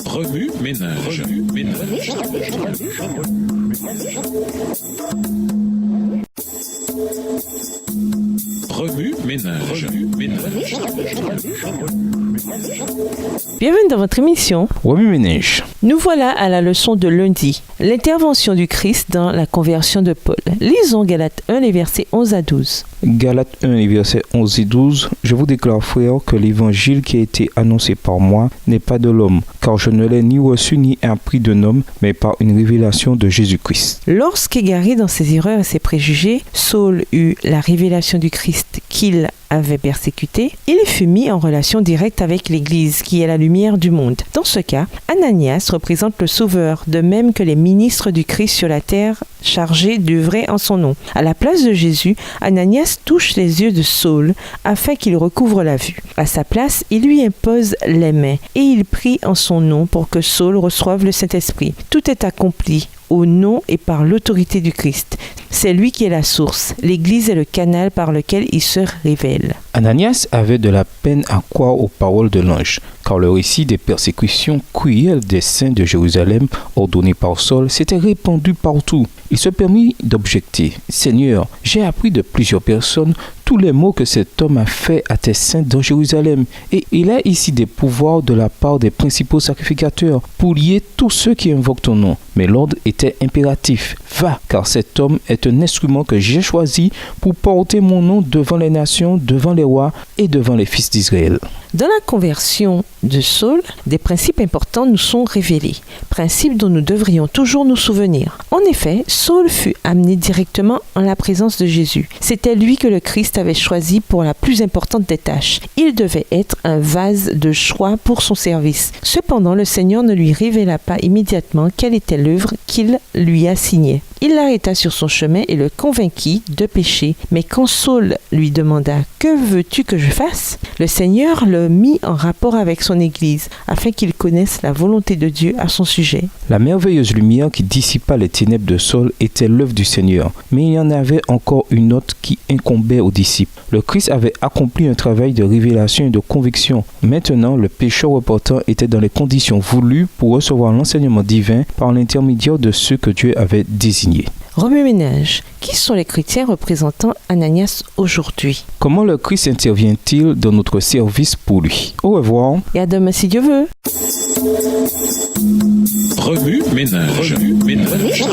Remue ménage. Remue ménage. Bienvenue dans votre émission. Remue ménage. Nous voilà à la leçon de lundi. L'intervention du Christ dans la conversion de Paul. Lisons Galates 1, les versets 11 à 12. Galates 1, les versets 11 et 12. Je vous déclare, frères, que l'évangile qui a été annoncé par moi n'est pas de l'homme, car je ne l'ai ni reçu ni appris d'un homme, mais par une révélation de Jésus-Christ. Lorsqu'égaré dans ses erreurs et ses préjugés, Saul eut la révélation du Christ qu'il avait persécuté, il fut mis en relation directe avec l'Église, qui est la lumière du monde. Dans ce cas, Ananias représente le Sauveur, de même que les ministres du Christ sur la terre chargés d'œuvrer en son nom. À la place de Jésus, Ananias touche les yeux de Saul afin qu'il recouvre la vue. À sa place, il lui impose les mains et il prie en son nom pour que Saul reçoive le Saint-Esprit. Tout est accompli au nom et par l'autorité du Christ. C'est lui qui est la source. L'Église est le canal par lequel il se révèle. Ananias avait de la peine à croire aux paroles de l'ange, car le récit des persécutions cruelles des saints de Jérusalem ordonnées par Saul s'était répandu partout. Il se permit d'objecter. « Seigneur, j'ai appris de plusieurs personnes tous les maux que cet homme a fait à tes saints dans Jérusalem, et il a ici des pouvoirs de la part des principaux sacrificateurs pour lier tous ceux qui invoquent ton nom. » Mais l'ordre était impératif. « Va, car cet homme est un instrument que j'ai choisi pour porter mon nom devant les nations, devant les rois et devant les fils d'Israël. » Dans la conversion de Saul, des principes importants nous sont révélés, principes dont nous devrions toujours nous souvenir. En effet, Saul fut amené directement en la présence de Jésus. C'était lui que le Christ avait choisi pour la plus importante des tâches. Il devait être un vase de choix pour son service. Cependant, le Seigneur ne lui révéla pas immédiatement quelle était l'œuvre qu'il lui assignait. Il l'arrêta sur son chemin et le convainquit de pécher. Mais quand Saul lui demanda « Que veux-tu que je fasse ?» le Seigneur le mit en rapport avec son Église, afin qu'il connaisse la volonté de Dieu à son sujet. La merveilleuse lumière qui dissipa les ténèbres de Saul était l'œuvre du Seigneur, mais il y en avait encore une autre qui incombait aux disciples. Le Christ avait accompli un travail de révélation et de conviction. Maintenant, le pécheur repentant était dans les conditions voulues pour recevoir l'enseignement divin par l'intermédiaire de ceux que Dieu avait désignés. Remue ménage. Qui sont les chrétiens représentant Ananias aujourd'hui? Comment le Christ intervient-il dans notre service pour lui? Au revoir. Et à demain si Dieu veut. Remue ménage. Remue ménage.